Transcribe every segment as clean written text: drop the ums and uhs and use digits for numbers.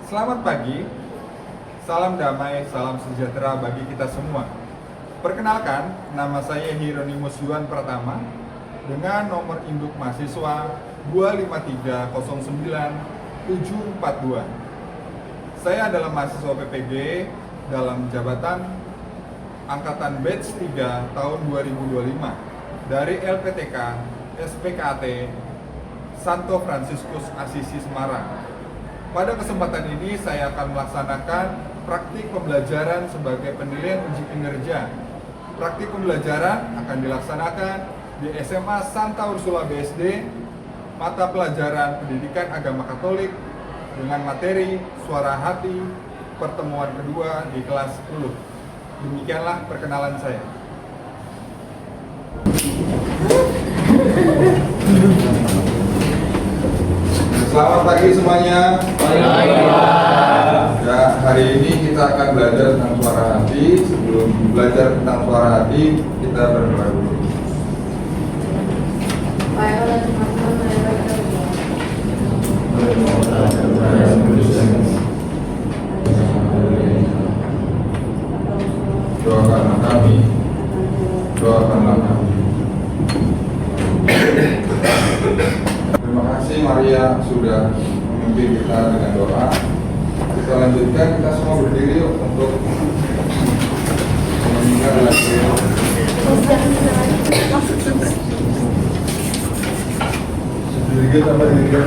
Selamat pagi, salam damai, salam sejahtera bagi kita semua. Perkenalkan, nama saya Hieronymus Yuan Pratama dengan nomor induk mahasiswa 25309-742. Saya adalah mahasiswa PPG dalam jabatan Angkatan Batch 3 tahun 2025 dari LPTK SPKT Santo Fransiskus Assisi Semarang. Pada kesempatan ini saya akan melaksanakan praktik pembelajaran sebagai penilaian uji kinerja. Praktik pembelajaran akan dilaksanakan di SMA Santa Ursula BSD, mata pelajaran Pendidikan Agama Katolik dengan materi Suara Hati, pertemuan kedua di kelas 10. Demikianlah perkenalan saya. Selamat pagi semuanya. Ya, hari ini kita akan belajar tentang suara hati. Sebelum belajar tentang suara hati, kita berdoa dulu. Doakanlah kami, doakanlah kami. Terima kasih Maria sudah memimpin kita dengan doa. Kita lanjutkan, kita semua berdiri untuk mengingat lagi. Sedikit apa sedikit?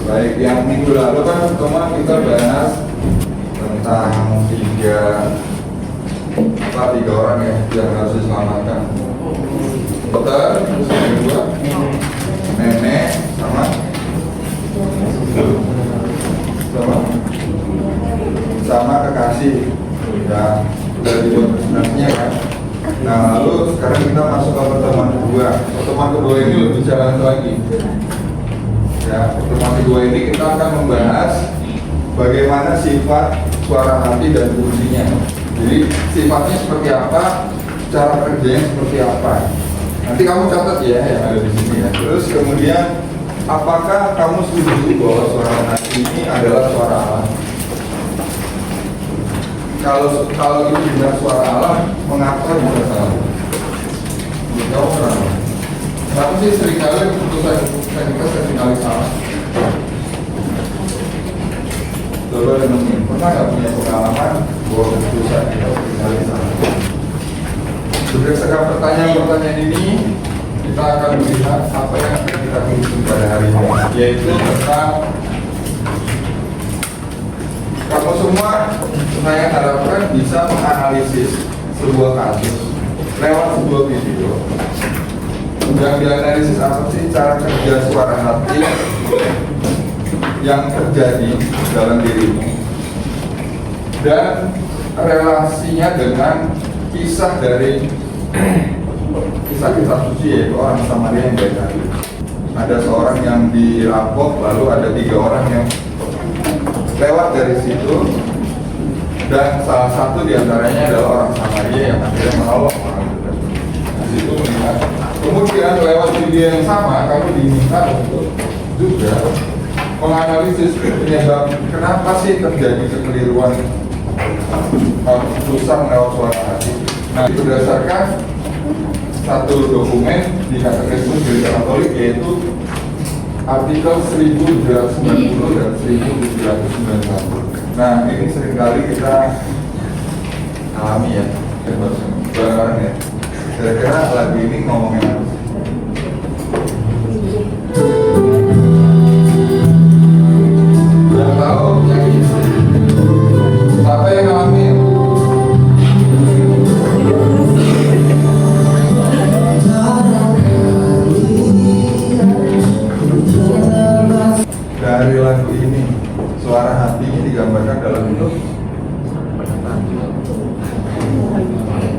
Baik, yang minggu lalu kan pertemuan kita bahas tentang tiga orang ya yang harus diselamatkan. Dokter, terus yang kedua nenek sama kekasih ya, sudah dibuat presentasinya kan. Nah, lalu sekarang kita masuk ke pertemuan kedua. Pertemuan kedua ini lebih jalan lagi. Ya, pertemuan kedua ini kita akan membahas bagaimana sifat suara hati dan fungsinya. Jadi sifatnya seperti apa, cara kerjanya seperti apa. Nanti kamu catat ya yang ada di sini ya. Terus kemudian apakah kamu setuju bahwa suara hati ini adalah suara Allah? Kalau itu bukan suara Allah, mengapa bisa salah? Jawab kenapa? Kenapa sih seringkali keputusan kita seringkali salah? Coba renungin, pernah nggak punya pengalaman bahwa keputusan kita seringkali salah? Berdasarkan pertanyaan-pertanyaan ini, kita akan melihat apa yang akan kita tuliskan pada hari ini, yaitu tentang kamu semua, saya harapkan bisa menganalisis sebuah kasus lewat sebuah video. Yang dianalisis apa sih cara kerja suara hati yang terjadi dalam dirimu dan relasinya dengan kisah dari kisah-kisah suci, yaitu orang Samaria yang baik hati. Ada seorang yang dirampok, lalu ada 3 orang yang lewat dari situ, dan salah satu diantaranya adalah orang Samaria yang akhirnya menolong orang itu. Di situ melihat. Kemudian lewat video yang sama, kamu diminta untuk juga menganalisis penyebab kenapa sih terjadi kekeliruan keputusan lewat suara hati. Nah, itu berdasarkan satu dokumen di Katekismus Gereja Katolik, yaitu artikel 1290 dan 1791. Nah, ini seringkali kita alami ya, bareng-bareng ya. Kira-kira lagu ini ngomongin apa sih? Udah tahu yang ini? Siapa yang ngalamin? Dari lagu ini, suara hati ini digambarkan dalam bentuk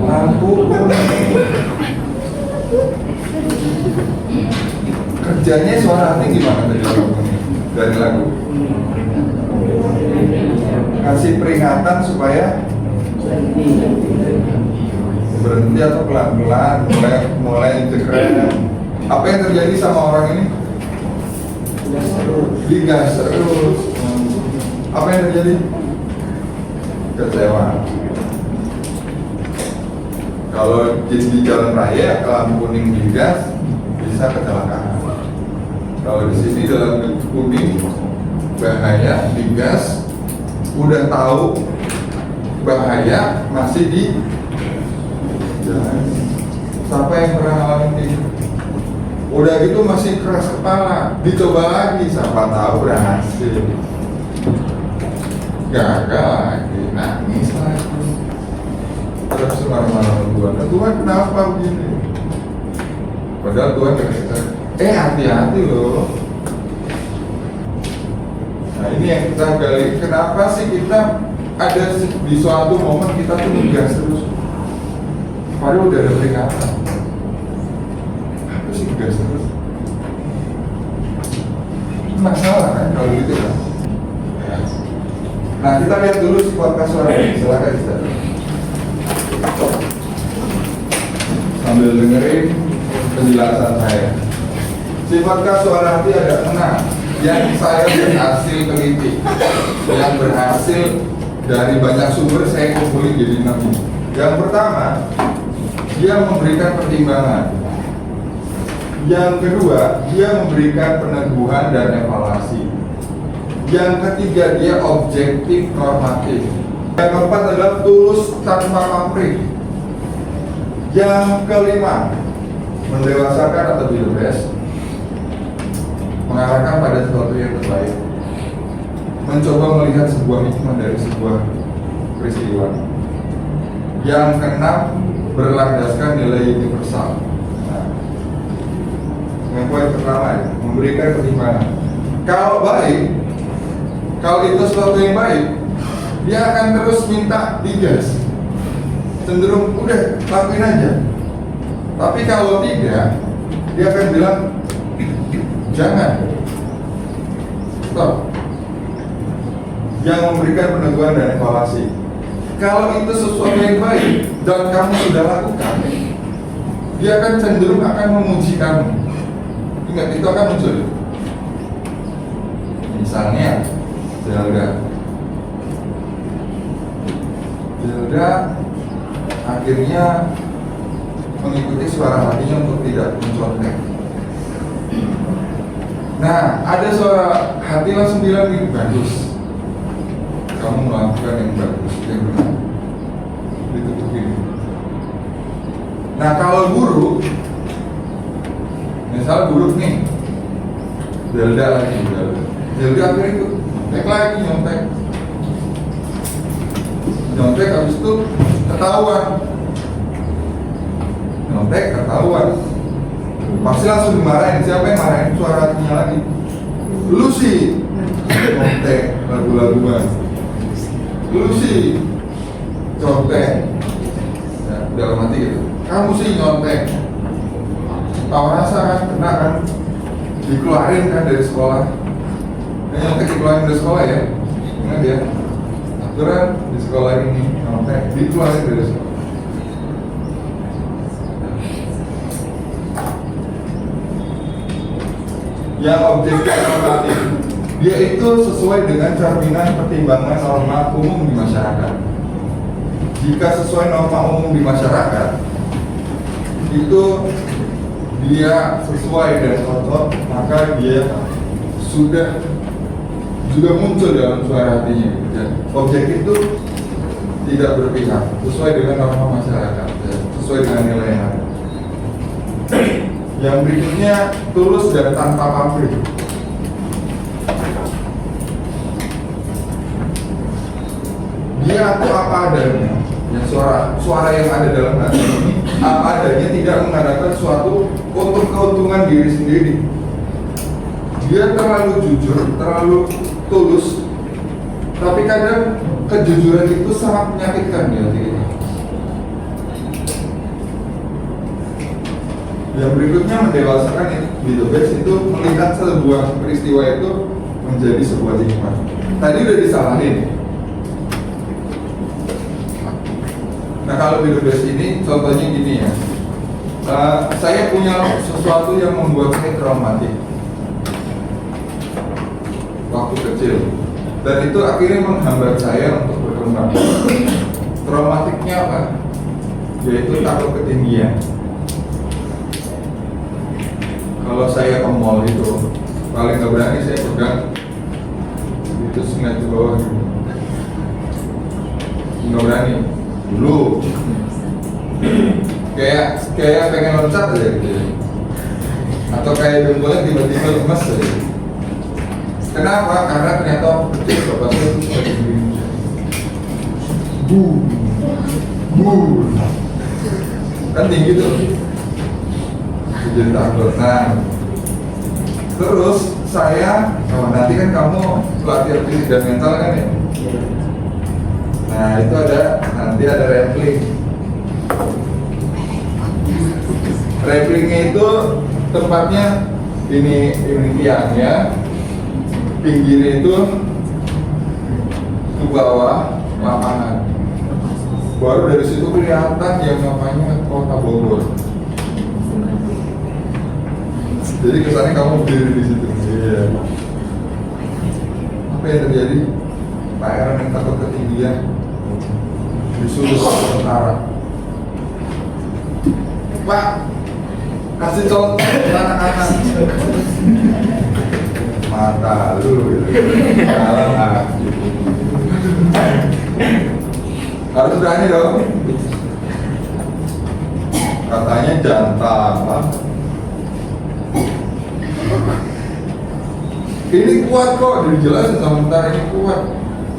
Lampu kuning. Kerjanya suara hati gimana tadi dari lagu? Kasih peringatan supaya berhenti atau pelan-pelan, mulai jegrek. Apa yang terjadi sama orang ini? Digas terus. Apa yang terjadi? Kecewa. Kalau di jalan raya lampu kuning digas bisa kecelakaan. Kalau di sini dalam kuning bahaya, digas udah tahu bahaya masih di jalan. Siapa yang pernah ngalamin ini? Udah gitu masih keras kepala, dicoba lagi, siapa tahu berhasil. Gagal lagi, nangis lagi. Terus marah-marah Tuhan. Tuhan kenapa begini? Padahal Tuhan berkata, hati-hati loh. Nah ini yang kita gali. Kenapa sih kita ada di suatu momen kita tuh ngegas terus? Padahal udah ada peringatan. Apa sih ngegas terus? Masalah kan kalau gitu kan? Nah kita lihat dulu si podcast suara ini. Silakan kita. Sambil dengerin penjelasan saya. Sifat suara hati ada 6 yang saya berhasil teliti, yang berhasil dari banyak sumber saya kumpulin jadi 6. Yang pertama, dia memberikan pertimbangan. Yang kedua, dia memberikan peneguhan dan evaluasi. Yang ketiga, dia objektif normatif. Yang keempat adalah tulus tanpa pamrih. Yang kelima, mendewasakan atau bebas, mengarahkan pada sesuatu yang terbaik, mencoba melihat sebuah hikmah dari sebuah peristiwa. Yang keenam, berlandaskan nilai universal. Nah, yang poin pertama ya, memberikan pertimbangan. Kalau baik, kalau itu sesuatu yang baik, dia akan terus minta digas. Cenderung udah lakuin aja. Tapi kalau tidak, dia akan bilang jangan. Stop. Yang memberikan peneguhan dan evaluasi. Kalau itu sesuatu yang baik dan kamu sudah lakukan, dia akan cenderung akan memuji kamu. Ingat, itu akan muncul. Misalnya, Zelda akhirnya mengikuti suara hatinya untuk tidak mencontek. Nah, ada suara hati langsung bilang gitu, bagus, kamu melakukan yang bagus, yang benar, ditutupin. Nah, kalau guru, misal guru nih, Zelda akhirnya ikut nyontek habis itu ketahuan, pasti langsung dimarahin. Siapa yang marahin? Suara hatinya lagi. Lu sih nyontek lagu-laguan, lu sih contek, ya, dalam hati gitu. Kamu sih nyontek, tahu rasa kan, kena kan, dikeluarin kan dari sekolah. Nyontek dikeluarin dari sekolah ya, ingat ya, aturan di sekolah ini nyontek dikeluarin dari sekolah. Yang objektif normatif, dia itu sesuai dengan cerminan pertimbangan norma umum di masyarakat. Jika sesuai norma umum di masyarakat, itu dia sesuai dan cocok, maka dia sudah juga muncul dalam suara hatinya. Objektif itu tidak berpihak, sesuai dengan norma masyarakat, sesuai dengan nilai yang ada. Yang berikutnya, tulus dan tanpa pamrih. Dia itu apa adanya, ya, suara yang ada dalam hati ini apa adanya, tidak mengharapkan suatu untuk keuntungan diri sendiri. Dia terlalu jujur, terlalu tulus, Tapi kadang kejujuran itu sangat menyakitkan di hati kita. Yang berikutnya mendewasakan di The Best itu melihat sebuah peristiwa itu menjadi sebuah hikmah. Tadi udah disalahin. Nah kalau di The Best ini contohnya gini ya. Saya punya sesuatu yang membuat saya traumatik waktu kecil, dan itu akhirnya menghambat saya untuk berkembang. Traumatiknya apa? Yaitu takut ketinggian. Kalau saya ke mall itu paling nggak berani saya pegang itu ngeliat ke bawah gitu. Nggak berani dulu. Kayak pengen loncat aja gitu ya. Atau kayak dengkulnya tiba-tiba lemes aja. Kenapa? Karena ternyata kecil bapaknya itu seperti ini. Kan tinggi tuh. Jadi takut. Nah, terus saya, nanti kan kamu pelatihan fisik dan mental kan ya. Nah itu nanti ada rappling. Rapplingnya itu tempatnya ini tiangnya, pinggirnya itu ke bawah lapangan. Baru dari situ kelihatan yang namanya kota Bogor. Jadi kesannya kamu berdiri di situ. Iya. Apa yang terjadi? Pak Aaron yang takut ketinggian disuruh sementara. Pak, kasih contoh anak-anak. Mata lu gitu. Harus berani dong. Katanya jantan, Pak. Ini kuat kok, dijelasin sementara ini kuat.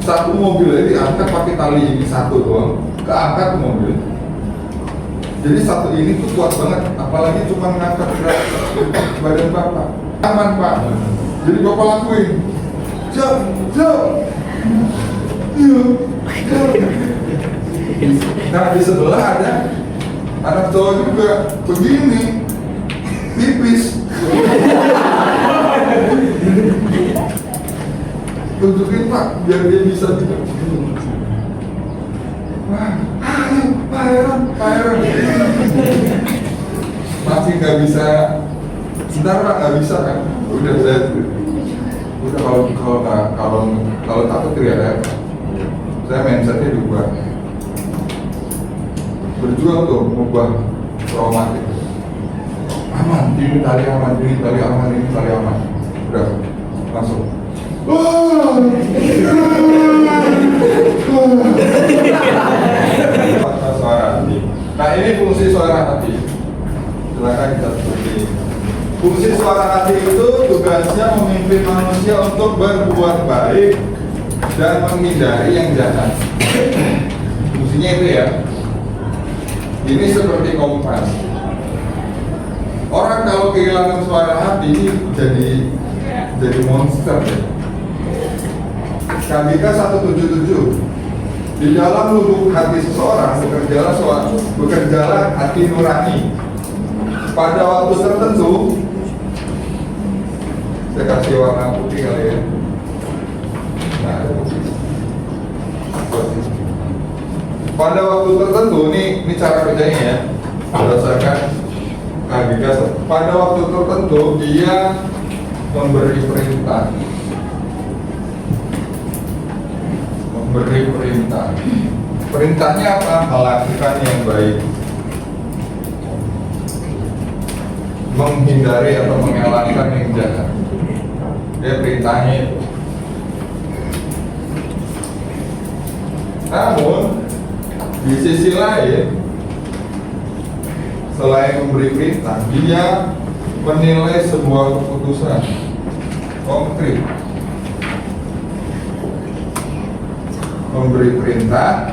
Satu mobil ini diangkat pakai tali ini satu doang, keangkat mobil. Jadi satu ini tuh kuat banget, apalagi cuma ngangkat badan bapak. Aman Pak. Jadi bapak lakuin. Jauh. Nah di sebelah ada anak cowok juga begini, tipis. Tunjukin Pak, biar dia bisa gitu. Wah, ayo Pak Aaron. Masih nggak bisa. Sebentar Pak, nggak bisa kan? Udah kalau takut teriak ya. Saya mindsetnya diubah. Berjuang tuh mengubah traumatik. Aman, ini tali aman. Udah, langsung. Suara hati. Nah ini fungsi suara hati. Silakan kita seperti. Fungsi suara hati itu tugasnya memimpin manusia untuk berbuat baik dan menghindari yang jahat. Fungsinya itu ya. Ini seperti kompas. Orang kalau kehilangan suara hati jadi monster ya. KBK 177. Di dalam lubuk hati seseorang bekerjalah hati nurani. Pada waktu tertentu, saya kasih warna putih kali ya. Nah, ada putih. Pada waktu tertentu, ini cara kerjanya ya, berdasarkan KBK. Pada waktu tertentu dia memberi perintah. Perintahnya apa? Melakukan yang baik, menghindari atau mengelakkan yang jahat. Dia perintahnya itu. Namun di sisi lain, selain memberi perintah, dia menilai sebuah keputusan konkret. Memberi perintah,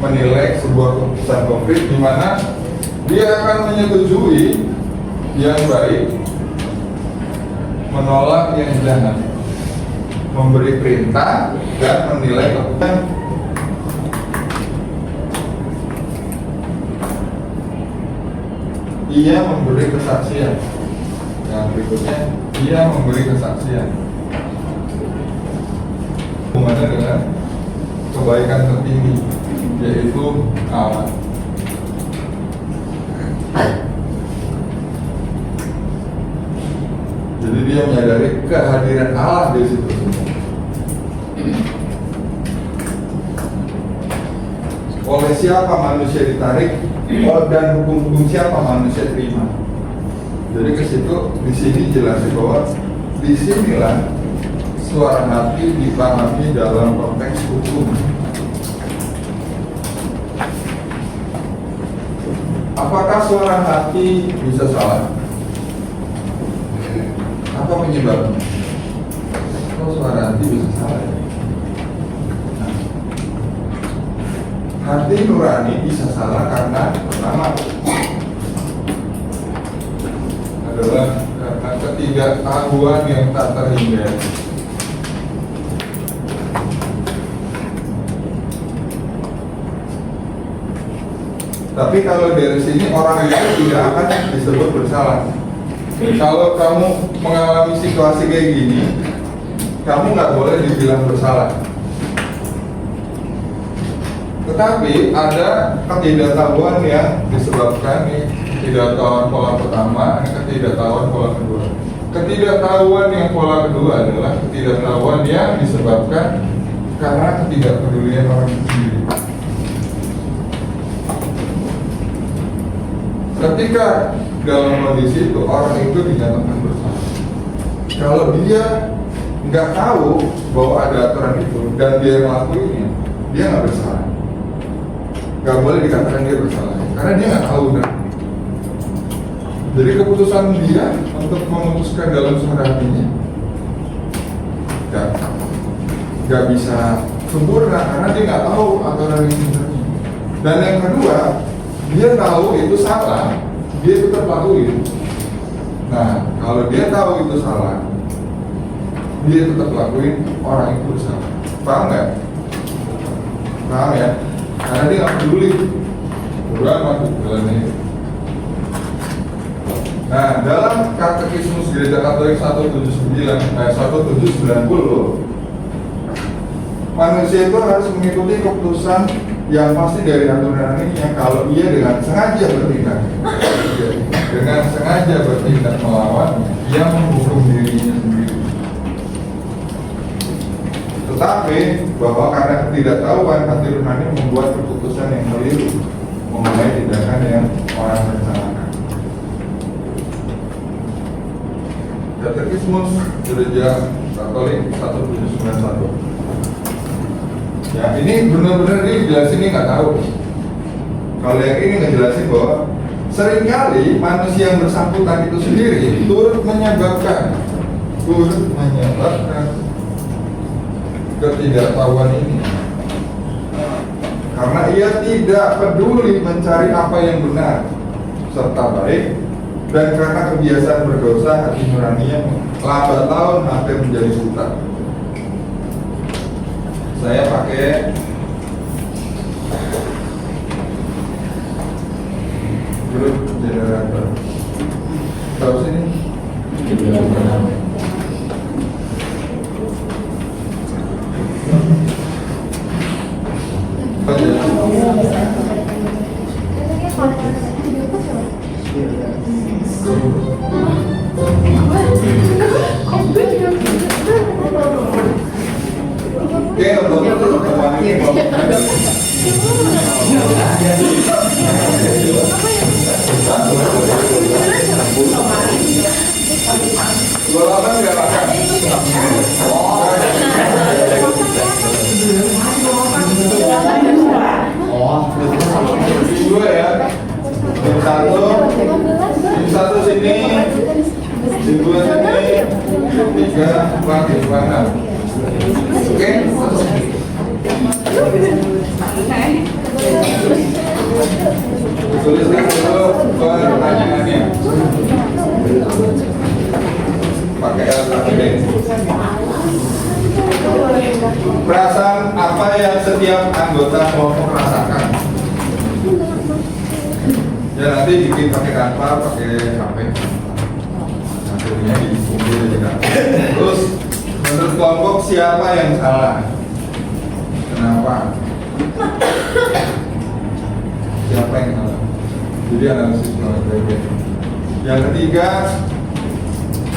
menilai sebuah keputusan konkret di mana dia akan menyetujui yang baik, menolak yang jahat. memberi perintah dan menilai keputusan. Ia memberi kesaksian. Yang berikutnya, ia memberi kesaksian. Hubungannya dengan kebaikan tertinggi, yaitu Allah. Jadi dia menyadari kehadiran Allah di situ. Oleh siapa manusia ditarik, dan hukum-hukum siapa manusia terima. Jadi ke situ, di sini jelasin bahwa disinilah suara hati dipahami dalam konteks hukum. Apakah suara hati bisa salah? Apa penyebabnya? Kalau suara hati bisa salah ya? Hati nurani bisa salah karena pertama adalah karena ketidaktahuan yang tak terhindari. Tapi kalau dari sini orang itu tidak akan disebut bersalah. Kalau kamu mengalami situasi kayak gini, kamu nggak boleh dibilang bersalah. Tetapi ada ketidaktahuan yang disebabkan nih, ketidaktahuan pola pertama, ketidaktahuan pola kedua. Ketidaktahuan yang pola kedua adalah ketidaktahuan yang disebabkan karena ketidakpedulian orang itu sendiri. Ketika dalam kondisi itu orang itu dinyatakan bersalah, kalau dia nggak tahu bahwa ada aturan itu dan dia ngelakuinnya, dia nggak bersalah. Nggak boleh dikatakan dia bersalah karena dia nggak tahu kan. Jadi keputusan dia untuk memutuskan dalam suara hatinya nggak bisa sempurna karena dia nggak tahu aturan ini. Dan yang kedua, dia tahu itu salah, dia tetap lakuin. Nah, kalau dia tahu itu salah, dia tetap lakuin, orang itu bersalah. Paham nggak? Paham ya? Karena dia nggak peduli. Udah mati jalannya. Nah, dalam Katekismus Gereja Katolik 1790, manusia itu harus mengikuti keputusan yang pasti dari aturan ini, yang kalau ia dengan sengaja bertindak melawan, ia menghukum dirinya sendiri. Tetapi bahwa karena ketidaktahuan, hati nurani membuat keputusan yang keliru mengenai tindakan yang orang rencanakan. Katekismus Gereja Katolik 1791. Ya, ini benar-benar ini jelasin, ini nggak tahu. Kalau yang ini ngejelasin bahwa seringkali manusia yang bersangkutan itu sendiri turut menyebabkan ketidaktahuan ini, karena ia tidak peduli mencari apa yang benar serta baik, dan karena kebiasaan berdosa hati nuraninya lambat laun hampir menjadi buta. Saya pakai grup generator. Tahu sini? Oke, untuk pertemuan ini dua ya, tim satu sini, tim dua sini, tiga lagi mana? Oke. Tuliskan dulu pertanyaannya. Pakai LKPD. Perasaan apa yang setiap anggota kelompok rasakan? Ya nanti bikin pakai kanva, pakai HP. Hasilnya dikumpul juga. Terus menurut kelompok siapa yang salah? Kenapa? Siapa yang salah? Jadi analisis kelompok. Yang ketiga,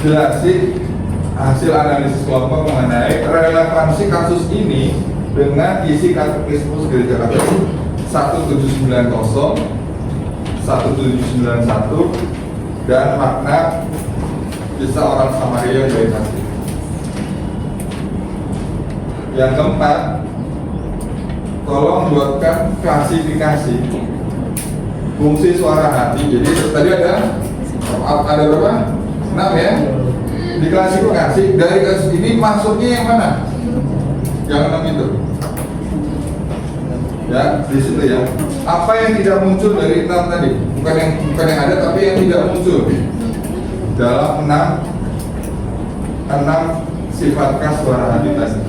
jelasin hasil analisis kelompok mengenai relevansi kasus ini dengan isi Katekismus Gereja Katolik 1790, 1791 dan makna kisah orang Samaria yang baik hati. Yang keempat, tolong buatkan klasifikasi fungsi suara hati. Jadi tadi ada berapa? 6 ya. Diklasifikasi dari kasus ini masuknya yang mana? Yang 6 itu. Ya, di situ ya. Apa yang tidak muncul dari 6 tadi? Bukan yang ada, tapi yang tidak muncul dalam 6 sifat khas suara hati tadi.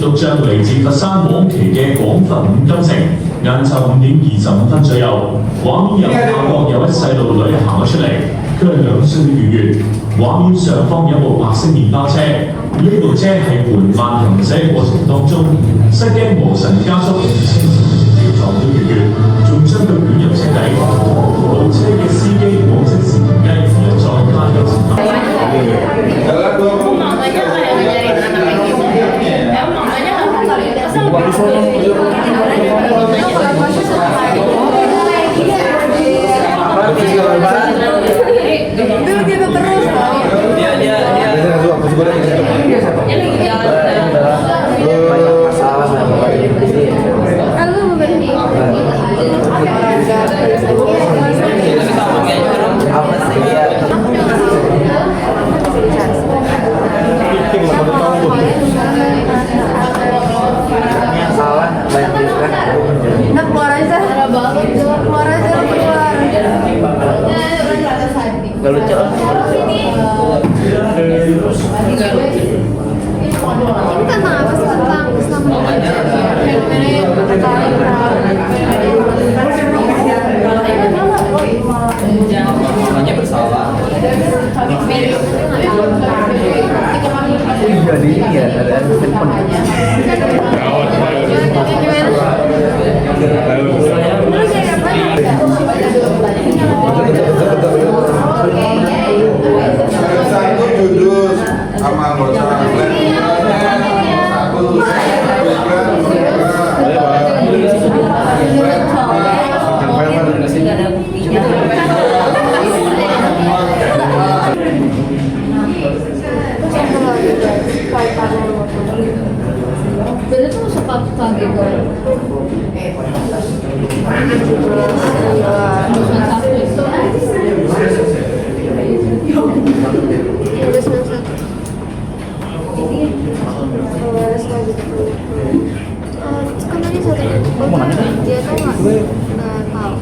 錄像嚟自佛山黃旗嘅廣佛五金城，晏晝5:25左右，畫面由下角有一細路女行咗出嚟，佢係2歲嘅圓圓。畫面上方有部白色麵包車，呢部車係緩慢行駛嘅過程當中，失驚無神加速，撞到圓圓，仲將佢捲入車底。部車嘅司機冇即時停低，而再加油前方。Dulu gitu terus dia nah keluar aja gak lucu ini tentang apa sih? Tentang Islam namanya bersalah. Jadi ya ada telepon. Satu judul sama anggota Berarti tuh sepatu kaget kok. Dia tuh nggak tahu.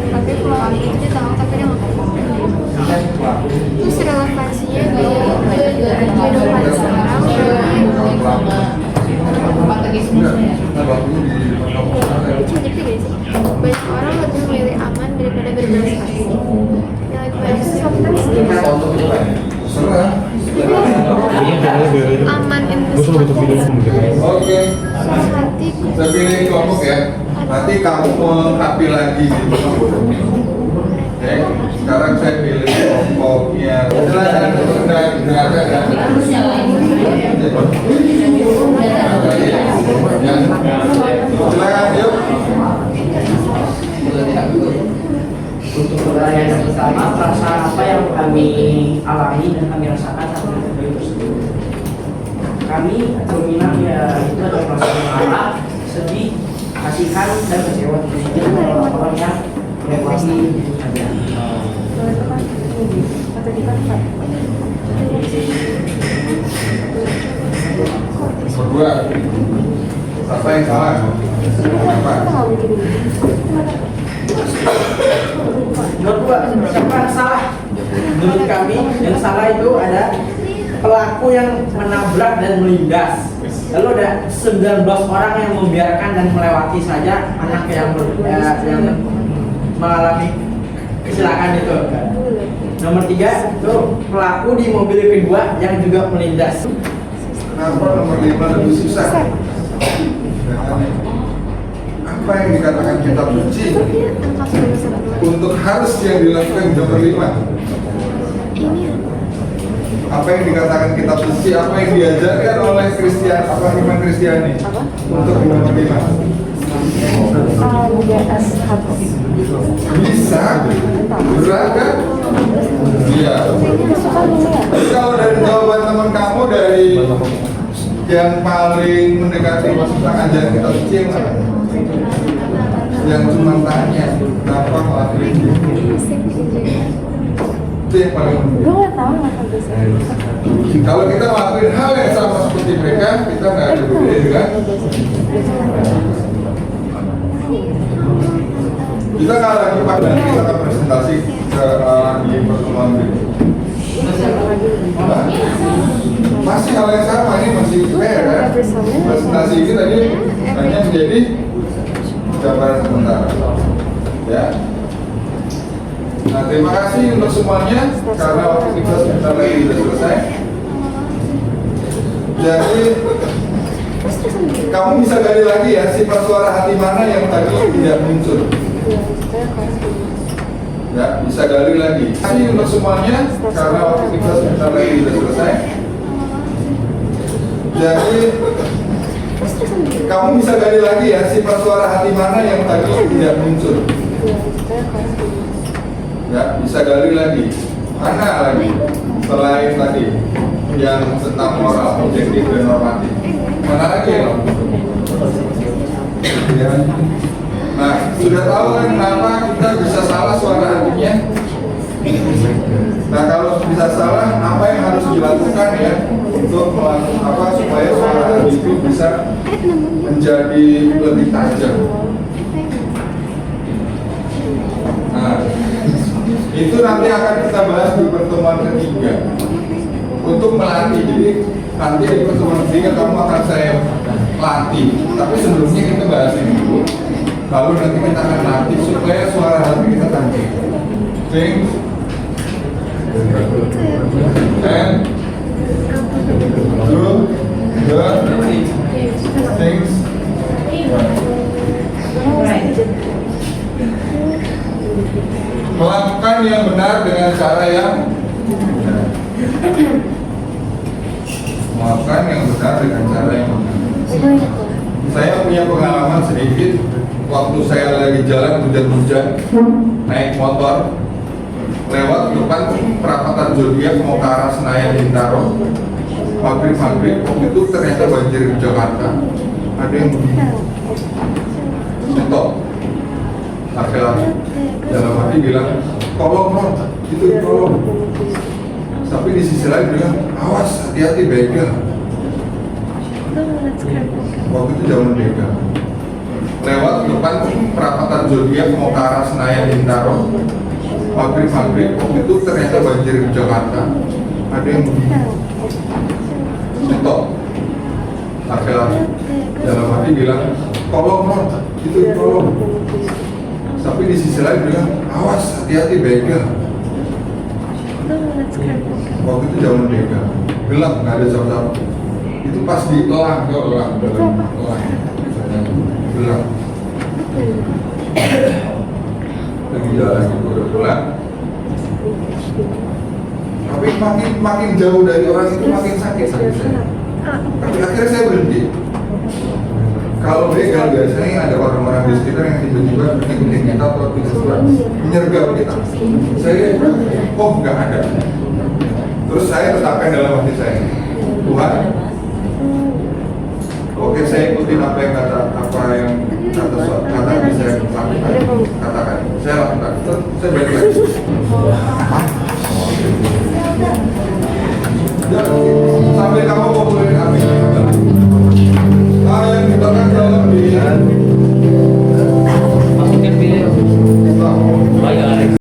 Tapi kalau kami itu dia tahu, tapi dia nggak tahu. Terus relevansinya di kehidupan sekarang jadi gini sih, banyak orang lebih memilih aman daripada berprestasi. Yang lagi banyak substansi aman investasi. Oke, saya pilih kelompok ya. Nanti kamu melengkapi lagi gitu. Oke, sekarang saya pilih kelompoknya. Silakan dengarkan ya. Silakan yuk. Untuk pertanyaan yang pertama, perasaan apa yang kami alami dan kami rasakan saat menghadapi video tersebut? Kami dominan ya itu adalah perasaan marah, sedih, kasihan dan kecewa. Itu adalah orang yang melewati itu saja. Berdua, apa yang salah? Apa? Nomor 2, menurut kami yang salah itu ada pelaku yang menabrak dan melindas. Lalu ada 19 orang yang membiarkan dan melewati saja anak yang mengalami kecelakaan itu. Nomor 3 itu pelaku di mobil kedua yang juga melindas. Kenapa nomor 5 lebih susah? Apa yang dikatakan kitab suci untuk harus yang dilakukan nomor 5? Apa yang dikatakan kitab suci? Apa yang diajarkan oleh Kristian? Apa iman Kristiani? Untuk nomor 5? Bisa, berat kan? Iya. Tapi kalau dari jawaban teman kamu dari yang paling mendekati tentang ajaran kitab suci yang mana? Yang cuma tanya, kenapa ngelakuin itu yang paling penting. Gue nggak tahu nggak bisa. Kalau kita ngelakuin hal yang sama seperti mereka, kita nggak ada berbeda kan? Kita nggak lagi pakai, kita akan presentasi ke di pertemuan berikut. Masih hal yang sama, ini masih fair kan? Presentasi ini tadi hanya menjadi gambaran sementara, ya. Nah, terima kasih untuk semuanya karena waktu kita sebentar lagi sudah selesai. Jadi kamu bisa gali lagi ya sifat suara hati mana yang tadi tidak muncul. Ya, bisa gali lagi. Terima kasih untuk semuanya karena waktu kita sebentar lagi sudah selesai. Jadi kamu bisa gali lagi ya sifat suara hati mana yang tadi tidak muncul. Ya, bisa gali lagi. Mana lagi selain tadi yang tentang moral, objektif dan normatif? Mana lagi ya? Ya. Nah, sudah tahu kan kenapa kita bisa salah suara hatinya? Nah, kalau bisa salah, apa yang harus dilakukan ya untuk melakukan apa supaya suara hati itu bisa menjadi lebih tajam? Nah, itu nanti akan kita bahas di pertemuan ketiga untuk melatih. Jadi nanti di pertemuan ketiga kamu akan saya latih. Tapi sebelumnya kita bahas ini dulu. Lalu nanti kita akan latih supaya suara hati kita tajam. Things and do the things melakukan yang benar dengan cara yang melakukan yang benar dengan cara yang benar. Saya punya pengalaman sedikit waktu saya lagi jalan hujan-hujan naik motor lewat depan perapatan Zodiac mau ke arah Senayan Bintaro maghrib waktu itu ternyata banjir di Jakarta. Ada yang stop laki-laki dalam hati bilang tolong non, itu tolong. Tapi di sisi lain bilang awas, hati-hati begal. Waktu itu zaman begal lewat depan perapatan Zodiac mau ke arah Senayan Bintaro maghrib waktu itu ternyata banjir di Jakarta. Ada yang stop laki-laki dalam hati bilang tolong non, itu tolong. Tapi di sisi lain bilang awas, hati-hati begal. Waktu itu zaman begal gelap, nggak ada siapa-siapa. Itu pas di elang gelap lagi jalan gitu udah pulang. Tapi makin jauh dari orang itu makin sakit saya. Tapi akhirnya saya berhenti. Kalau begal biasanya ada orang-orang di sekitar yang tiba-tiba ngikutin kita atau tiba-tiba menyergap kita. Saya, oh nggak ada. Terus saya tetapkan dalam hati saya, Tuhan, oke saya ikutin apa yang kata bisa lakukan, katakan, saya lakukan. Terus saya balik lagi.